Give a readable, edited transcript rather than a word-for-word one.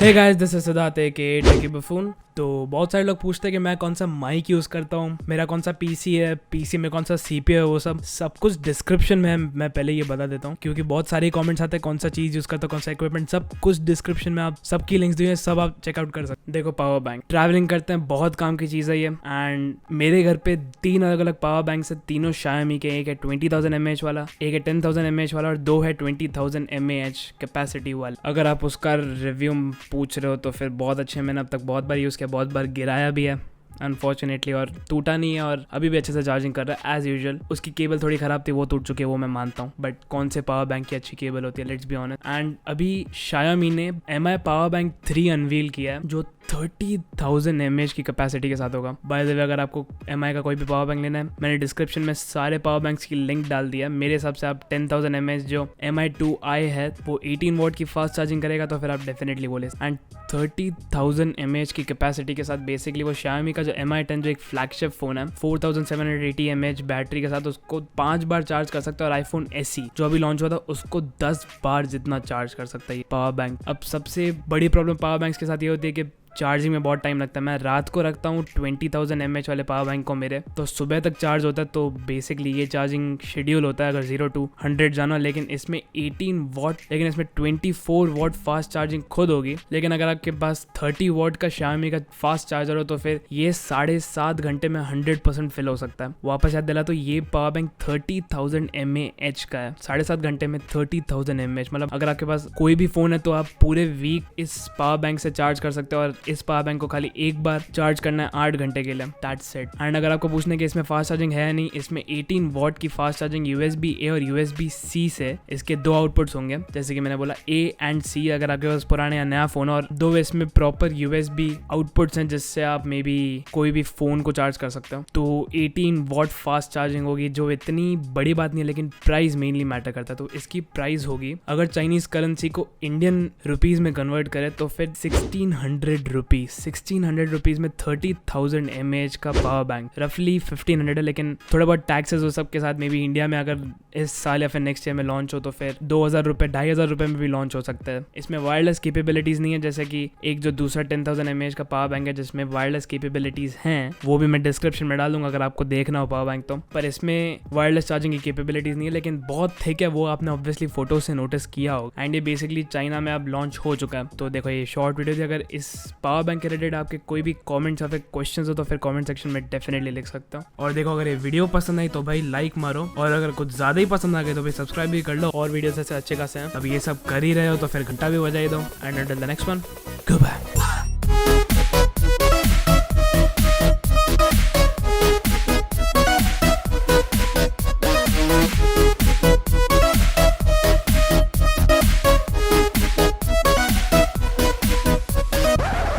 Hey guys, this is Siddharth K techie buffoon. तो बहुत सारे लोग पूछते हैं कि मैं कौन सा माइक यूज़ करता हूँ, मेरा कौन सा पीसी है, पीसी में कौन सा सीपीयू है, वो सब कुछ डिस्क्रिप्शन में मैं पहले ये बता देता हूँ, क्योंकि बहुत सारे कमेंट्स आते हैं कौन सा चीज़ यूज़ करता हूँ, कौन सा इक्विपमेंट, सब कुछ डिस्क्रिप्शन में आप सबकी लिंक्स दी हैं, सब आप चेकआउट कर सकते हैं। देखो, पावर बैंक ट्रैवलिंग करते हैं, बहुत काम की चीज़ है ये। एंड मेरे घर पे 3 अलग अलग पावर बैंक है, तीनों Xiaomi के। एक है 20,000 mAh वाला, एक है 10,000 mAh वाला, और 2 है 20,000 mAh कैपेसिटी वाला। अगर आप उसका रिव्यू पूछ रहे हो तो फिर बहुत अच्छे, मैंने अब तक बहुत बार यूज़ किया, बहुत बार गिराया भी है अनफॉर्चुनेटली, और टूटा नहीं है, और अभी भी अच्छे से चार्जिंग कर रहा है एज यूजुअल। उसकी केबल थोड़ी ख़राब थी, वो टूट चुकी है, वो मैं मानता हूँ, बट कौन से पावर बैंक की अच्छी केबल होती है, लेट्स बी ऑनेस्ट। एंड अभी Xiaomi ने Mi पावर बैंक 3 अनवील किया है, जो 30,000 mAh की कैपेसिटी के साथ होगा। बाय द वे, अगर आपको Mi का कोई भी पावर बैंक लेना है, मैंने डिस्क्रिप्शन में सारे पावर बैंक्स की लिंक डाल दिया है। मेरे हिसाब से आप 10,000 mAh जो Mi2i है वो 18 वॉट की फास्ट चार्जिंग करेगा, तो फिर आप डेफिनेटली बोले। एंड 30,000 mAh की कैपेसिटी के साथ बेसिकली वो Xiaomi का जो Mi10 जो एक फ्लैगशिप फोन है, 4780 mAh बैटरी के साथ उसको 5 बार चार्ज कर सकता है, और आईफोन SE जो अभी लॉन्च हुआ था उसको 10 बार जितना चार्ज कर सकता है ये पावर बैंक। अब सबसे बड़ी प्रॉब्लम पावर बैंक्स के साथ ये होती है कि चार्जिंग में बहुत टाइम लगता है। मैं रात को रखता हूँ 20,000 mAh वाले पावर बैंक को मेरे, तो सुबह तक चार्ज होता है। तो बेसिकली ये चार्जिंग शेड्यूल होता है अगर 0 to 100 जाना, लेकिन इसमें 18 वॉट, लेकिन इसमें 24 वॉट फास्ट चार्जिंग खुद होगी। लेकिन अगर आपके पास 30 वॉट का Xiaomi का फास्ट चार्जर हो तो फिर ये 7.5 घंटे में 100% फिल हो सकता है। वापस याद दिला, तो ये पावर बैंक 30,000 mAh का है, 7.5 घंटे में 30,000 mAh। मतलब अगर आपके पास कोई भी फोन है तो आप पूरे वीक इस पावर बैंक से चार्ज कर सकते हो, और इस पावर बैंक को खाली एक बार चार्ज करना है 8 घंटे के लिए। That's it. एंड अगर आपको पूछने कि इसमें फास्ट चार्जिंग है या नहीं, इसमें 18 वॉट की फास्ट चार्जिंग USB-A और USB-C से, इसके 2 आउटपुट्स होंगे, जैसे कि मैंने बोला A एंड C। अगर आपके पास पुराने या नया फोन, और 2 इसमें प्रॉपर USB आउटपुट्स हैं जिससे आप मे बी कोई भी फोन को चार्ज कर सकते हो। तो 18 वॉट फास्ट चार्जिंग होगी, जो इतनी बड़ी बात नहीं है, लेकिन प्राइस मेनली मैटर करता है। तो इसकी प्राइस होगी, अगर चाइनीज करेंसी को इंडियन रुपीज में कन्वर्ट करें तो फिर 1600 रुपीज में 30,000 mAh का पावर बैंक, रफली 1500 है। लेकिन थोड़ा बहुत टैक्सेस हो सबके साथ, मे बी इंडिया में अगर इस साल या फिर नेक्स्ट ईयर में लॉन्च हो तो फिर 2,000 रुपये 2,500 रुपये में भी लॉन्च हो सकता है। इसमें वायरलेस कैपेबिलिटीज नहीं है, जैसे कि एक जो दूसरा 10,000 mAh का पावर बैंक है जिसमें वायरलेस कैपेबिलिटीज हैं, वो भी मैं डिस्क्रिप्शन में डाल दूंगा अगर आपको देखना हो पावर बैंक तो। पर इसमें वायरलेस चार्जिंग की कैपेबिलिटीज नहीं है, लेकिन बहुत थिक है, वो आपने ऑब्वियसली फोटो से नोटिस किया होगा। एंड ये बेसिकली चाइना में अब लॉन्च हो चुका है। तो देखो, ये शॉर्ट वीडियो थी। अगर इस पावर बैंक के रिलेटेड आपके कोई भी कमेंट्स या फिर क्वेश्चंस हो तो फिर कमेंट सेक्शन में डेफिनेटली लिख सकते हो। और देखो, अगर ये वीडियो पसंद आई तो भाई लाइक मारो, और अगर कुछ ज्यादा ही पसंद आ गए तो भाई सब्सक्राइब भी कर लो। और वीडियो से अच्छे खासे हैं, अब ये सब कर ही रहे हो तो फिर घंटा भी बजाई दो। And until the next one, good bye.